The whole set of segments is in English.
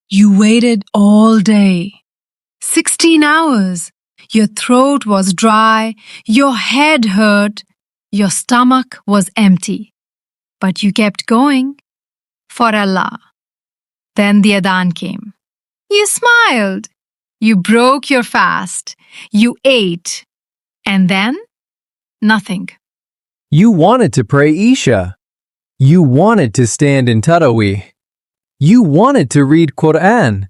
You waited all day. 16 hours. Your throat was dry, your head hurt, your stomach was empty. But you kept going. For Allah. Then the adhan came. You smiled. You broke your fast. You ate. And then? Nothing. You wanted to pray Isha. You wanted to stand in Taraweeh. You wanted to read Quran.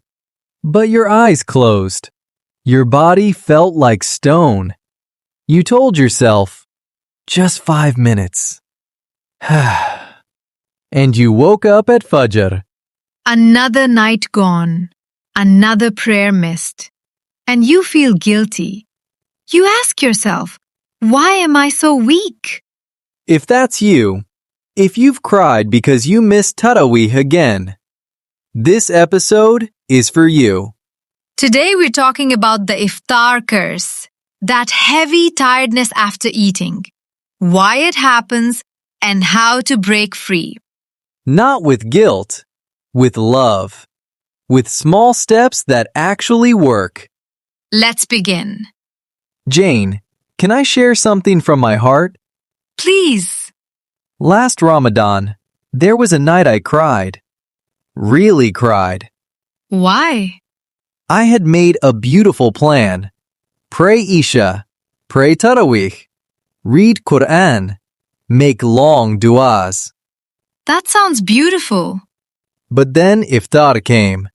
But your eyes closed. Your body felt like stone. You told yourself, just 5 minutes. And you woke up at Fajr. Another night gone. Another prayer missed. And you feel guilty. You ask yourself, why am I so weak? If that's you, if you've cried because you missed Taraweeh again, this episode is for you. Today we're talking about the Iftar curse, that heavy tiredness after eating, why it happens, and how to break free. Not with guilt, with love, with small steps that actually work. Let's begin. Jane, can I share something from my heart? Please. Last Ramadan, there was a night I cried. Really cried. Why? I had made a beautiful plan. Pray Isha, pray Taraweeh, read Quran, make long du'as. That sounds beautiful. But then Iftar came.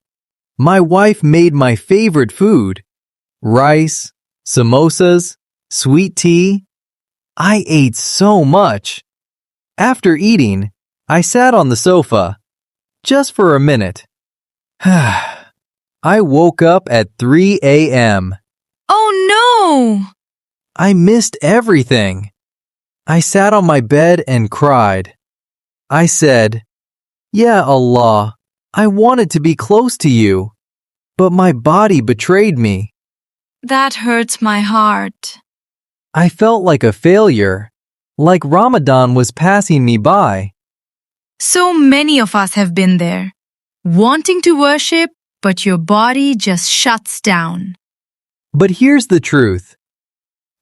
My wife made my favorite food. Rice, samosas, sweet tea. I ate so much. After eating, I sat on the sofa, just for a minute. I woke up at 3 a.m. Oh no! I missed everything. I sat on my bed and cried. I said, Ya Allah, I wanted to be close to you, but my body betrayed me. That hurts my heart. I felt like a failure, like Ramadan was passing me by. So many of us have been there, wanting to worship, but your body just shuts down. But here's the truth.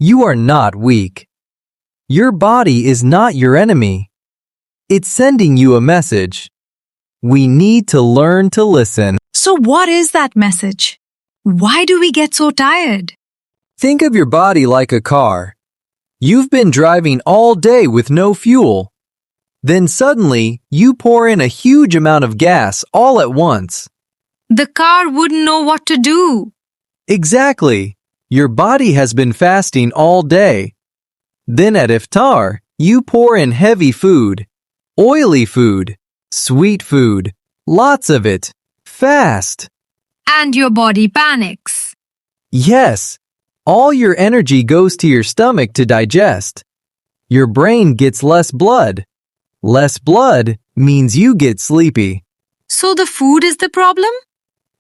You are not weak. Your body is not your enemy. It's sending you a message. We need to learn to listen. So what is that message? Why do we get so tired? Think of your body like a car. You've been driving all day with no fuel. Then suddenly, you pour in a huge amount of gas all at once. The car wouldn't know what to do. Exactly. Your body has been fasting all day. Then at Iftar, you pour in heavy food, oily food, sweet food, lots of it, fast. And your body panics. Yes, all your energy goes to your stomach to digest. Your brain gets less blood. Less blood means you get sleepy. So the food is the problem?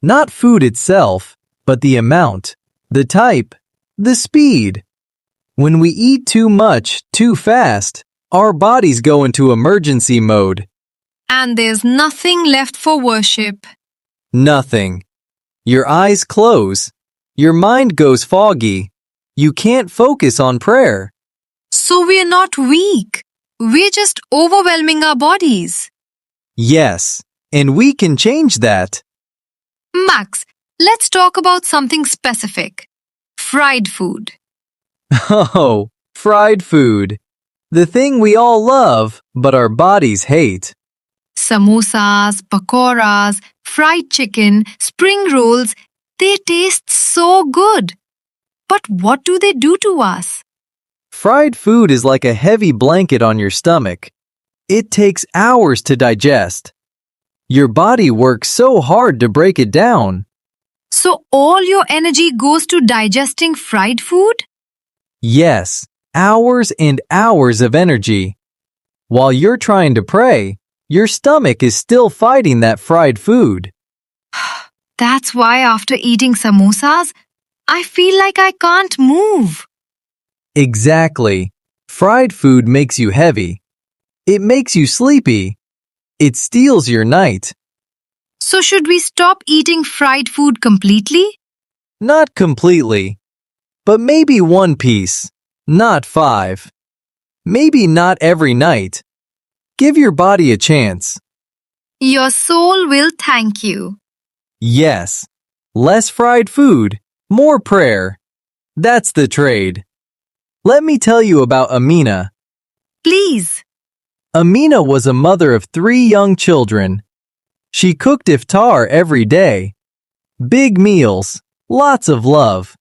Not food itself, but the amount, the type, the speed. When we eat too much, too fast, our bodies go into emergency mode. And there's nothing left for worship. Nothing. Your eyes close. Your mind goes foggy. You can't focus on prayer. So we're not weak. We're just overwhelming our bodies. Yes, and we can change that. Max, let's talk about something specific. Fried food. Oh, fried food. The thing we all love, but our bodies hate. Samosas, pakoras, fried chicken, spring rolls, they taste so good. But what do they do to us? Fried food is like a heavy blanket on your stomach. It takes hours to digest. Your body works so hard to break it down. So all your energy goes to digesting fried food? Yes, hours and hours of energy. While you're trying to pray, your stomach is still fighting that fried food. That's why after eating samosas, I feel like I can't move. Exactly. Fried food makes you heavy. It makes you sleepy. It steals your night. So should we stop eating fried food completely? Not completely, but maybe one piece, not 5. Maybe not every night. Give your body a chance. Your soul will thank you. Yes, less fried food, more prayer. That's the trade. Let me tell you about Amina. Please. Amina was a mother of 3 young children. She cooked iftar every day. Big meals, lots of love.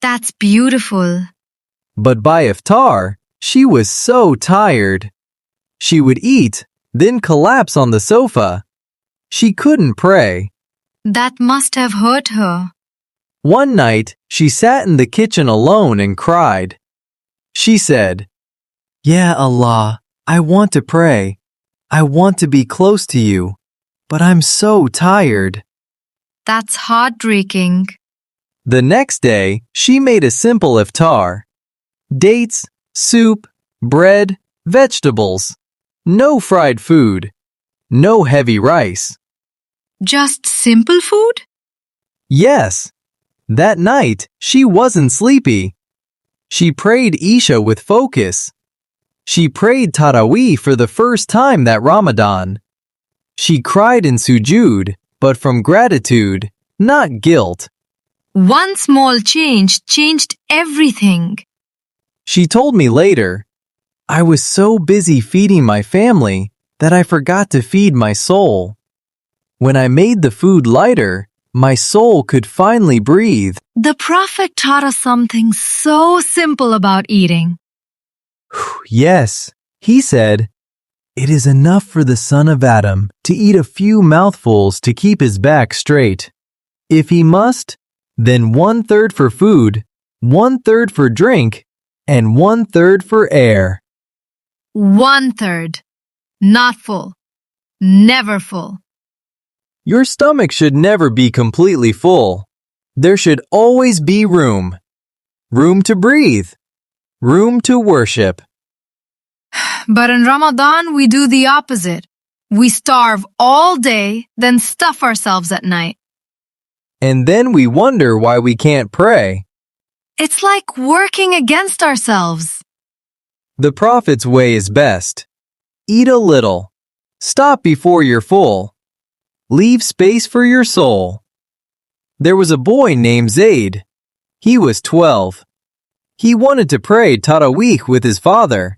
That's beautiful. But by iftar, she was so tired. She would eat, then collapse on the sofa. She couldn't pray. That must have hurt her. One night, she sat in the kitchen alone and cried. She said, "Ya Allah, I want to pray. I want to be close to you, but I'm so tired." That's heartbreaking. The next day, she made a simple iftar. Dates, soup, bread, vegetables. No fried food. No heavy rice. Just simple food? Yes. That night, she wasn't sleepy. She prayed Isha with focus. She prayed Taraweeh for the first time that Ramadan. She cried in sujood, but from gratitude, not guilt. One small change changed everything. She told me later, "I was so busy feeding my family that I forgot to feed my soul. When I made the food lighter, my soul could finally breathe." The Prophet taught us something so simple about eating. Yes, he said, "It is enough for the son of Adam to eat a few mouthfuls to keep his back straight. If he must, then 1/3 for food, 1/3 for drink, and 1/3 for air." 1/3. Not full. Never full. Your stomach should never be completely full. There should always be room. Room to breathe. Room to worship. But in Ramadan, we do the opposite. We starve all day, then stuff ourselves at night. And then we wonder why we can't pray. It's like working against ourselves. The Prophet's way is best. Eat a little. Stop before you're full. Leave space for your soul. There was a boy named Zaid. He was 12. He wanted to pray Taraweeh with his father.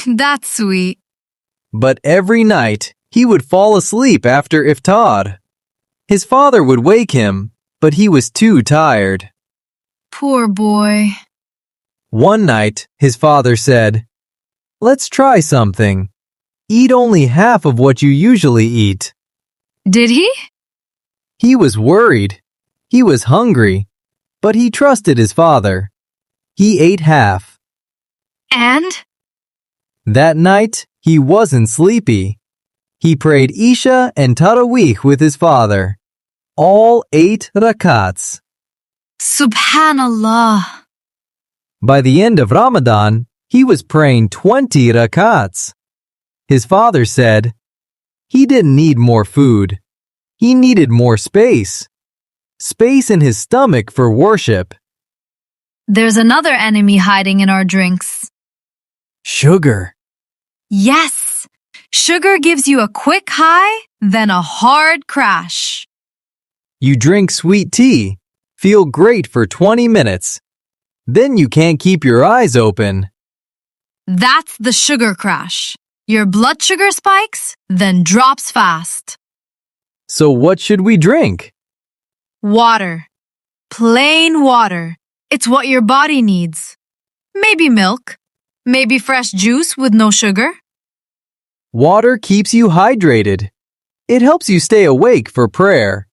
That's sweet. But every night, he would fall asleep after iftar. His father would wake him, but he was too tired. Poor boy. One night, his father said, "Let's try something. Eat only half of what you usually eat." Did he? He was worried. He was hungry, but he trusted his father. He ate half. And? That night, he wasn't sleepy. He prayed Isha and Taraweeh with his father. All 8 rakats. Subhanallah. By the end of Ramadan, he was praying 20 rakats. His father said, he didn't need more food. He needed more space. Space in his stomach for worship. There's another enemy hiding in our drinks. Sugar. Yes. Sugar gives you a quick high, then a hard crash. You drink sweet tea, feel great for 20 minutes. Then you can't keep your eyes open. That's the sugar crash. Your blood sugar spikes, then drops fast. So what should we drink? Water. Plain water. It's what your body needs. Maybe milk. Maybe fresh juice with no sugar. Water keeps you hydrated. It helps you stay awake for prayer.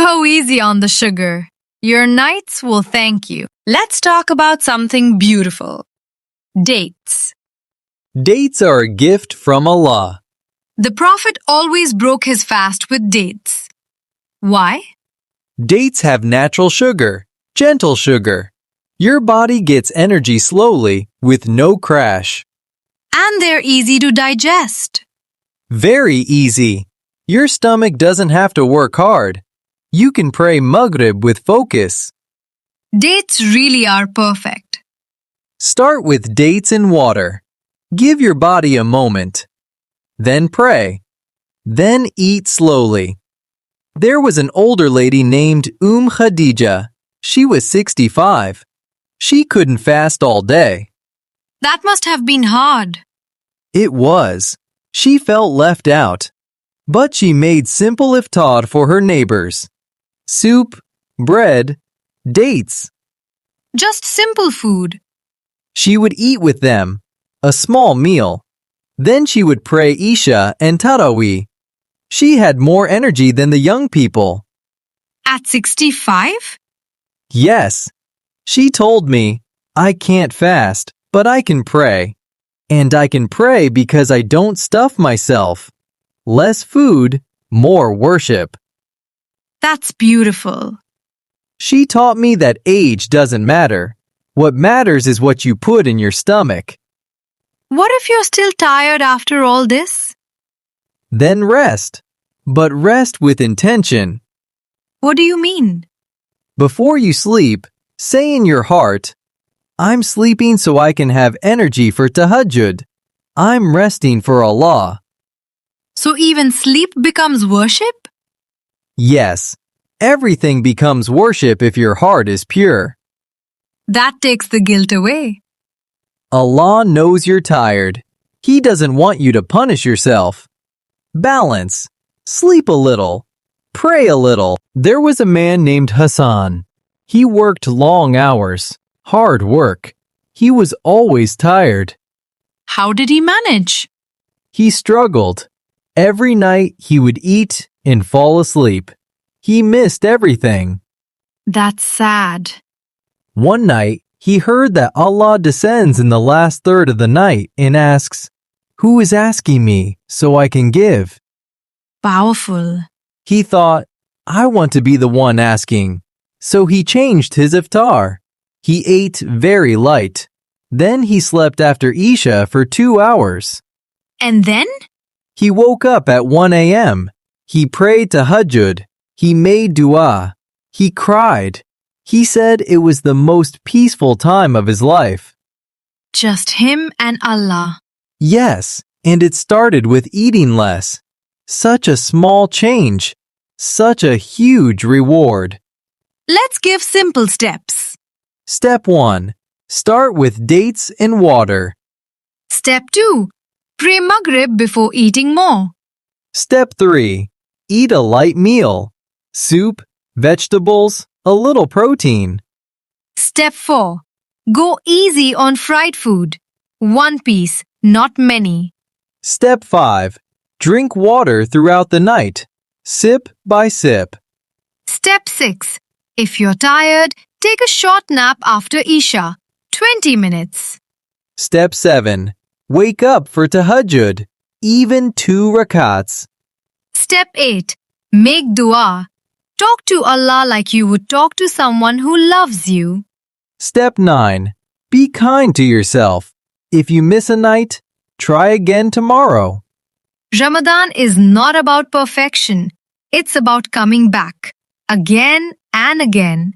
Go easy on the sugar. Your nights will thank you. Let's talk about something beautiful. Dates. Dates are a gift from Allah. The Prophet always broke his fast with dates. Why? Dates have natural sugar, gentle sugar. Your body gets energy slowly with no crash. And they're easy to digest. Very easy. Your stomach doesn't have to work hard. You can pray Maghrib with focus. Dates really are perfect. Start with dates and water. Give your body a moment. Then pray. Then eat slowly. There was an older lady named Khadija. She was 65. She couldn't fast all day. That must have been hard. It was. She felt left out. But she made simple iftar for her neighbors. Soup, bread, dates. Just simple food. She would eat with them, a small meal. Then she would pray Isha and Taraweeh. She had more energy than the young people. At 65? Yes. She told me, I can't fast, but I can pray. And I can pray because I don't stuff myself. Less food, more worship. That's beautiful. She taught me that age doesn't matter. What matters is what you put in your stomach. What if you're still tired after all this? Then rest. But rest with intention. What do you mean? Before you sleep, say in your heart, I'm sleeping so I can have energy for tahajjud. I'm resting for Allah. So even sleep becomes worship? Yes, everything becomes worship if your heart is pure. That takes the guilt away. Allah knows you're tired. He doesn't want you to punish yourself. Balance. Sleep a little. Pray a little. There was a man named Hassan. He worked long hours. Hard work. He was always tired. How did he manage? He struggled. Every night he would eat and fall asleep. He missed everything. That's sad. One night, he heard that Allah descends in the last third of the night and asks, Who is asking me so I can give? Powerful. He thought, I want to be the one asking. So he changed his iftar. He ate very light. Then he slept after Isha for 2 hours. And then? He woke up at 1 a.m. He prayed tahajjud. He made dua. He cried. He said it was the most peaceful time of his life. Just him and Allah. Yes, and it started with eating less. Such a small change. Such a huge reward. Let's give simple steps. Step 1. Start with dates and water. Step 2. Pray Maghrib before eating more. Step 3. Eat a light meal. Soup, vegetables, a little protein. Step 4. Go easy on fried food. 1 piece, not many. Step 5. Drink water throughout the night, sip by sip. Step 6. If you're tired, take a short nap after Isha. 20 minutes. Step 7. Wake up for tahajjud, even 2 rakats. Step 8. Make dua. Talk to Allah like you would talk to someone who loves you. Step 9. Be kind to yourself. If you miss a night, try again tomorrow. Ramadan is not about perfection. It's about coming back. Again and again.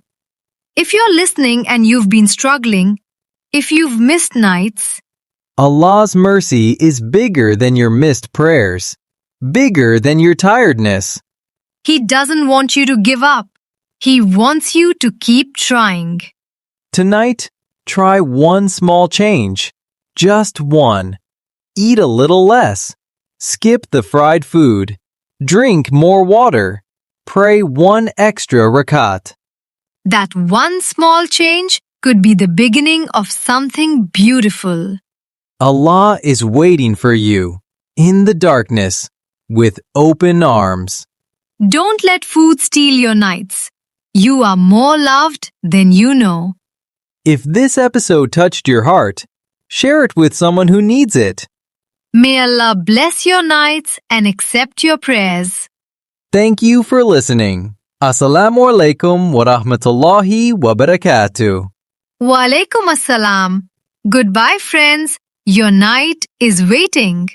If you're listening and you've been struggling, if you've missed nights, Allah's mercy is bigger than your missed prayers, bigger than your tiredness. He doesn't want you to give up. He wants you to keep trying. Tonight, try one small change. Just one. Eat a little less. Skip the fried food. Drink more water. Pray 1 extra rakat. That one small change could be the beginning of something beautiful. Allah is waiting for you, in the darkness, with open arms. Don't let food steal your nights. You are more loved than you know. If this episode touched your heart, share it with someone who needs it. May Allah bless your nights and accept your prayers. Thank you for listening. Assalamu alaikum wa rahmatullahi wa barakatuh. Wa alaikum assalam. Goodbye, friends. Your night is waiting.